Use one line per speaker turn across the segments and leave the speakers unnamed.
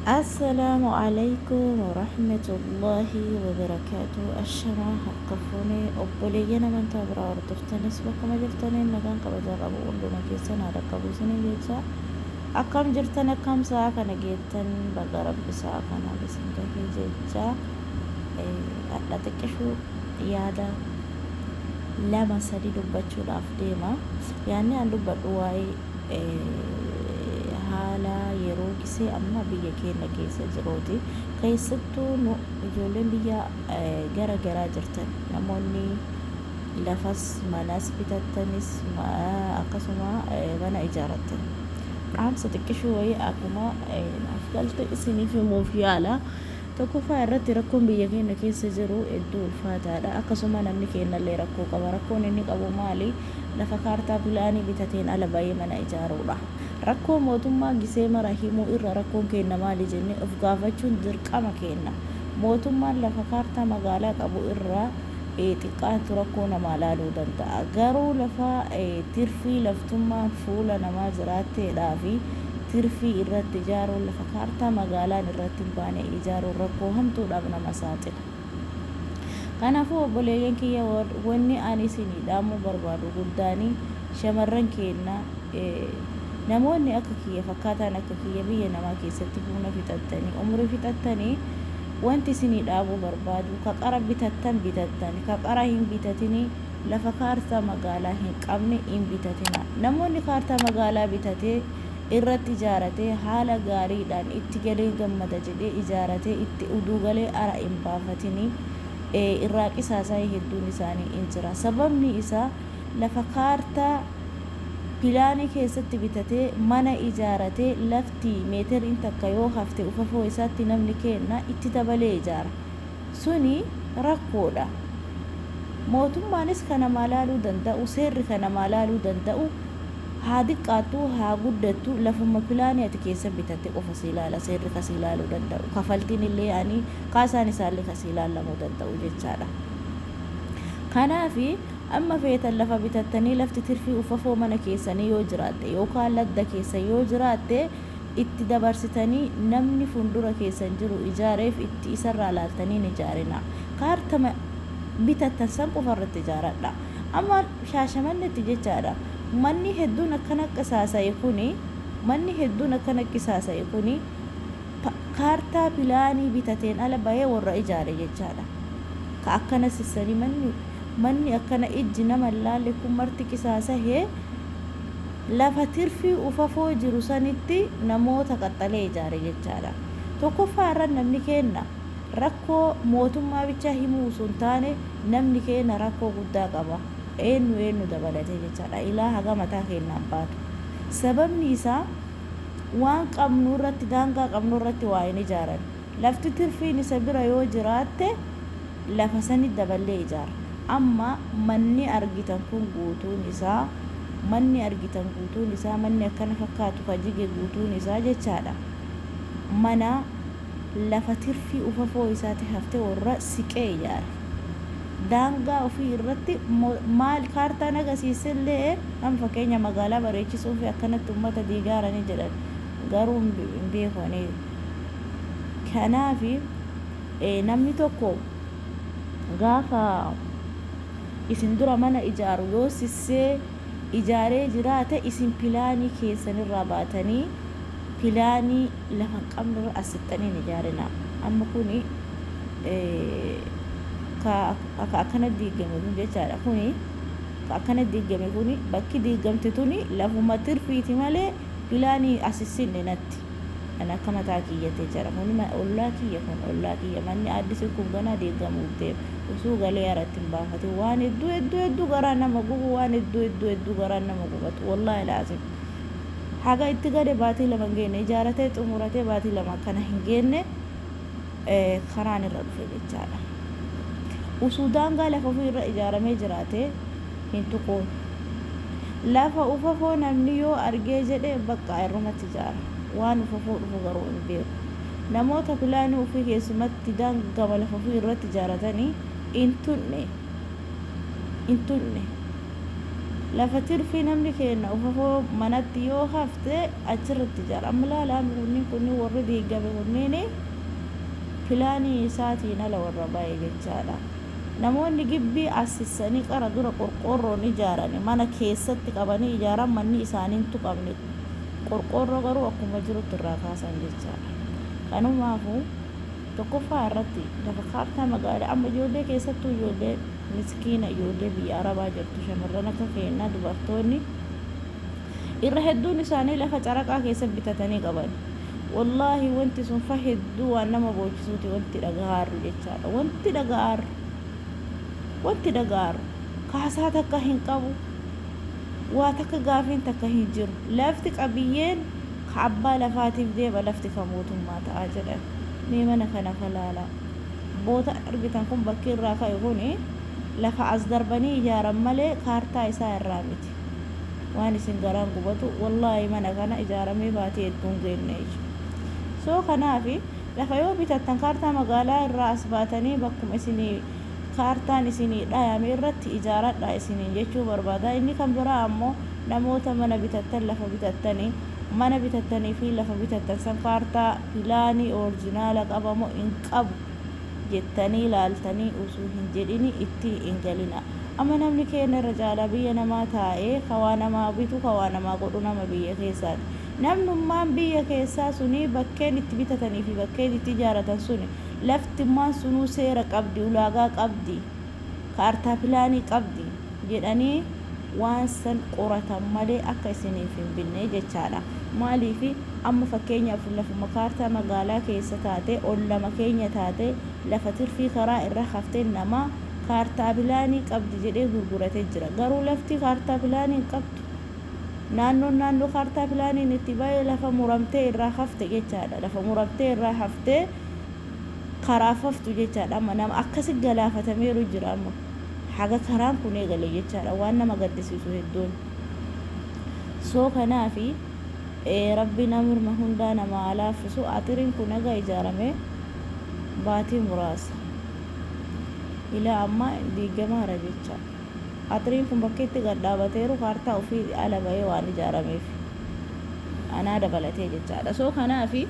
السلام عليكم ورحمة الله وبركاته. الشمع حقفوني أبولينا من تبرا ورطفتني سبكما جرتني نغان قبجا قبو أندونا كيسان هذا قبو سني جيسا أكام جرتني كام ساعة كان جيتن بقرب بساعة كان بسنك في جيسا لا تكشو يادا لما سدي دبتشو الأفديما يعني أن دبتواي haala yeroo gisee amma biyya keenya keessa jiruuti keessattuu nu ijoolleen biyya gara garaa jirtan namoonni lafas manas bitattanis akkasuma mana ijaarratan qaamsa xiqqishuu wayii akkuma afgalta isiniif himuuf yaala tokkoffaa irratti rakkoon biyya keenya keessa jiru hedduu ulfaataadha akkasuma namni keenyallee rakkoo qaba rakkoon inni qabu maali lafa kaartaa pilaanii bitateen ala baay'ee mana ijaaruudha rakkoo mootummaa gisee mara himuu irra rakkoon keenya maali jennee of gaafachuun dirqama keenya mootummaan lafa kaartaa magaalaa qabu irra xiqqaatu rakkoo namaa laaluu danda'a garuu lafa tirfii laftummaan fuula namaa jiraatteedhaa fi tirfii irratti ijaaruun lafa kaartaa magaalaan irratti hin baane ijaaruun rakkoo hamtuudhaaf nama saaxila kanaafuu obboleeyyan kiyya wanni ani isinii dhaamuu barbaadu guddaanii shamarran keenya namoonni akka kiyya fakkaataan akka kiyya biyya namaa keessatti humna fixattanii umrii fixattanii wanti isinii dhaabuu barbaadu ka qara bitattan bitattan ka qara hin bitatini lafa kaartaa magaalaa hin qabne hin bitatina namoonni kaartaa magaalaa bitatee irratti ijaaratee haala gaariidhaan itti galee gammada jedhee ijaaratee itti uduu galee ara hin baafatini irraa qisaasaa hedduun isaanii hin jira sababni isaa lafa kaartaa pilaanii keessatti bitatee mana ijaaratee lafti meetiriin takka yoo hafte ufafoo isaatti namni kenna itti dabalee ijaara suni rakkoodha mootummaanis kana maalaaluu danda'u seerri kana maalaaluu danda'u haa diqqaattu haa guddattu lafuma pilaanii ati keessa bitatte qofa si ilaala seerri kasi ilaaluu danda'u kafaltiin illee ani kaasaan isaallee kasi ilaalamuu danda'u jechaadha kanaafi amma feetan lafa bitattanii lafti tirfii ufafoo mana keessanii yoo jiraatte yookaan ladda keessa yoo jiraatte itti dabarsitanii namni fuuldura keessan jiru ijaareef itti isarraa laaltanii ijaarina kaartama bitattan san qofarratti ijaaradha amma shaashamannetti jechaadha manni hedduun akkana qisaasa'e kuni kaartaa pilaanii bitateen ala bahee warra ijaare jechaadha ka akkana sissanii manni akkana ijji nama laalle kun marti qisaasa'ee lafa tirfii ufafoo jiru sanitti namoota qaxxalee ijaare jechaadha tokkoffaa irra namni kenna rakkoo mootummaa bicha himuu sun taane namni kenna rakkoo guddaa qaba eenyu dabalatee jechaadha ilaa haga mataa keenyaan baatu sababni isaa waan qabnu irratti daangaa qabnu irratti waa hin ijaaran lafti tirfiin isa bira yoo jiraatte lafa sani daballee ijaara amma manni argitan guutuun isaa manni akkana fakkaatu fajjige guutuun isaa jechaadha mana lafa tirfii ufafoo isaati hafte warra siqee ijaara daangaa ofii irratti maal kaartaan agarsiisellee nama fakkeenya magaalaa bareechisuu fi akkanatti uummata diigaaranii jedhan garuu hin beekanii kanaafi namni tokko gaafa isin dura mana ijaaru yoo sissee ijaaree jiraate isin pilaanii keessanirraa baatanii pilaanii lafa qabnirra asixxanii ijaarina amma kuni akkana diigame kun jechaadha kuni akkana diigame kuni bakki diigamte tuni lafuma tirfiiti malee pilaanii asissinne natti ana akka mataa kiyyate jira kuni ollaa kiyya manni addisi kun gana diigamuuf deema usuu galee aratti hin baafate waan hedduu garaa nama gubu waan hedduu garaa nama gubatu wallaahi laazim haga itti gade baatii lama hin geenne ijaaratee xumuratee baatii lama akkana hin geenne karaan irra dhufe jechaadha usuu daangaa lafa ofii irra ijaaramee jiraate hin tuquun lafa ufafoo namni yoo argee jedhe bakka irrumatti ijaara waan ufafoo dhufu garuu hin beeku namoota pilaanii ofii keessumatti daangaa lafa ofii irratti ijaaratanii hin tunne lafatir fi namni kenna ufafoo manatti yoo hafte achirratti ijaara amma laalaa kunni warri diigame kunniin pilaanii isaatiin ala warra baay'ee jechaadha. Namoonni gibbii assisanii qara dura qorqoorroon ijaarani mana keessatti qabanii ijaaran manni isaaniin tuqamne qorqoorroo garuu akkuma jirutti irraa kaasan jechaadha. Kanumaafuu tokkoffaa irratti lafa kaartaa magaalaa amma ijoollee keessattuu ijoollee miskiina ijoollee biyya arabaa jirtu shamarran akka keenyaa dubartoonni irra hedduun isaanii lafa caraqaa keessa bitatanii qaban. Wallaahi wanti sun fa hedduu waan nama boochisuuti wanti dhaga'aaru jechaadha. Wanti dhaga'aaru kaasaa takka hin qabu waa takka gaafiin takka hin jiru. Lafti qabiyyeen ka abbaa lafaatiif deema lafti ka mootummaa ta'a jedhan. Mee mana kana kalaala boota argitan kun bakki irraa ka'e kuni lafa as darbanii ijaaran malee kaartaa isaa irraa miti. Waan isin garaan gubatu wallaahi mana kana ijaaramee baatee hedduun geenne jechuudha. Soo kanaafi lafa yoo bitattan kaartaa magaalaa irraa as baatanii bakkuma isinii kaartaan isinii dhayame irratti ijaaradha isiniin jechuu barbaada. Inni kan biraa ammoo namoota mana bitattan lafa bitattanii mana bitattanii fi lafa bitattan san kaartaa pilaanii orijinaala qabamoo hin qabu jettanii ilaaltanii usuu hin jedhini itti hin galina. Amma namni keenya irra caalaa biyya namaa taa'ee kawaa namaa bitu kawaa namaa godhu nama biyya keessaati. Namnummaan biyya keessaa suni bakkeen itti bitatanii fi bakkeen itti ijaaratan suni laftimmaan sunuu seera qabdi ulaagaa qabdi kaartaa pilaanii qabdi jedhanii waan san qoratan malee akka isiniif hin binne jechaadha. Maaliifi amma fakkeenyaaf lafuma kaartaa magaalaa keessa taate ollama keenya taate lafa tirfii karaa irra haftee nama kaartaa pilaanii qabdi jedhee gurguratee jira. Garuu lafti kaartaa pilaanii qabdu naannoo kaartaa pilaaniin itti baay'ee lafa muramtee irraa hafte jechaadha. Lafa muramtee irraa haftee karaaf haftu jechaadha. Amma nama akkasi galaafatameeru jira amma haga karaan kun eegale jechaadha. Waan nama gaddisiisu hedduun. Soo kanaafi rabbi namirma hundaa nama alaafisu atiriin kun egaa ijaaramee baatii muraasa ilaa amma diigamaara jechaadha. Atiriin kun bakka itti gad dhaabateeru kaartaa ofii ala bahee waan ijaarameef anaa dabalatee jechaadha. Soo kanaafi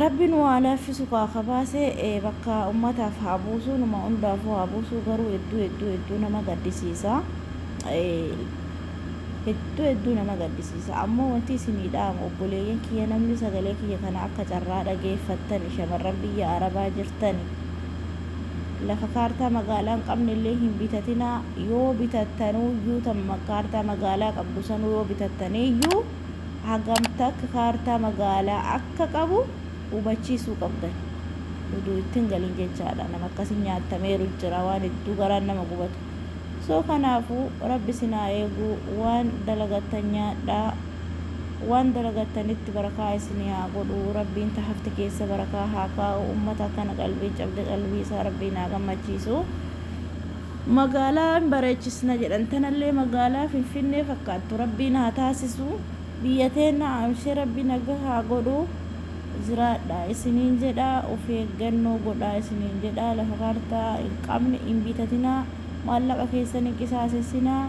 rabbi nu alaafisu kaaka baasee bakka ummataaf haa buusuu numa hundaafuu haa buusuu. Garuu hedduu nama gaddisiisa. Hedduu nama gaddisiisa. Ammoo wanti isinii dhaamu obboleeyyan kiyya namni sagalee kiyya kana akka carraa dhageeffattan shamarran biyya arabaa jirtan lafa kaartaa magaalaa hin qabne illee hin bitatinaa. Yoo bitattanuyyuu kaartaa magaalaa qabdu sanuu yoo bitattaniyyuu hagamta akka kaartaa magaalaa akka qabu hubachiisuu qabdan. Uduu ittiin galin jechaadha. Nama akkasii nyaatameeru jira waan hedduu garaan nama gubatu. Soo kanaafuu rabbi sinaa eegu waan dalagattan nyaadhaa waan dalagatanitti barakaa isinii haa godhu. Rabbiin tahafte keessa barakaa haa kaa'u. Ummata kana qalbii cabde qalbii isaa rabbiin haa gammachiisu. Magaalaa bareechisna jedhantanallee magaalaa Finfinnee fakkaattu rabbiin haa taasisu. Biyya teenya amshee rabbi naga haa godhu. Jiraadha isiniin jedha. Of eeggannoo godhaa isiniin jedha. Lafa kaartaa hin qabne hin bitatinaa. Maallaqa keessan hin qisaasessinaa.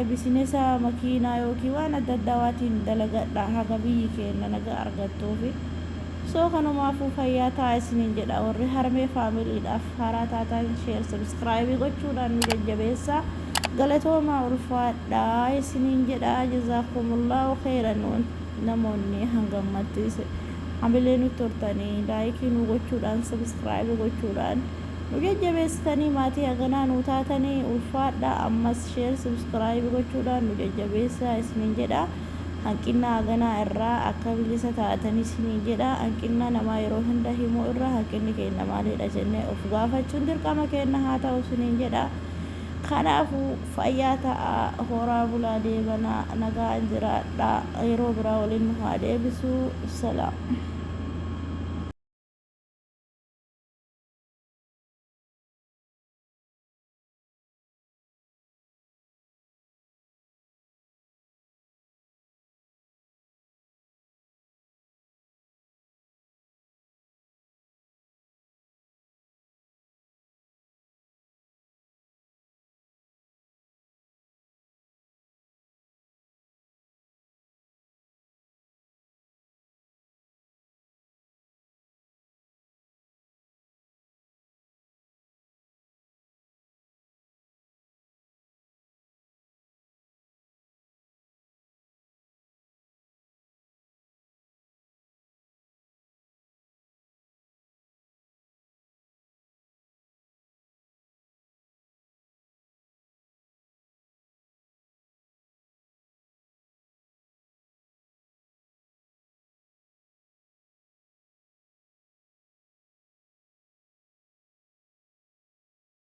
Bisinesa makiinaa yookiin waan adda addaatiin dalagadha haga biyyi keenya naga argattuufi. Soo kanumaafuu fayyaa ta'a isiniin jedha. Warri harmee faamiliidhaaf haaraa taatan sheer sabskraayibii gochuudhaan nu jajjabeessaa. Galatoomaa ulfaadhaa isiniin jedha. Jazaakumullahu khairan. Namoonni hangammatti hamilee nutti hortanii laayikii nu gochuudhaan sabskraayibii gochuudhaan nu jajjabeessitanii maatii haganaa nu taatanii ulfaadhaa. Ammas sheer sabskraayibii gochuudhaan nu jajjabeessaa isiniin jedha. Hanqina haganaa irraa akka bilisa taatanii isiniin jedha. Hanqina namaa yeroo hunda himuu irraa hanqinni keenya maalidha jennee of gaafachuun dirqama keenya haa ta'u isiniin jedha. Kanaafuu fayyaa ta'a. Horaa bulaa deebanaa nagaan jiraadhaa. Yeroo biraa waliin nu haa deebisu. Salaam.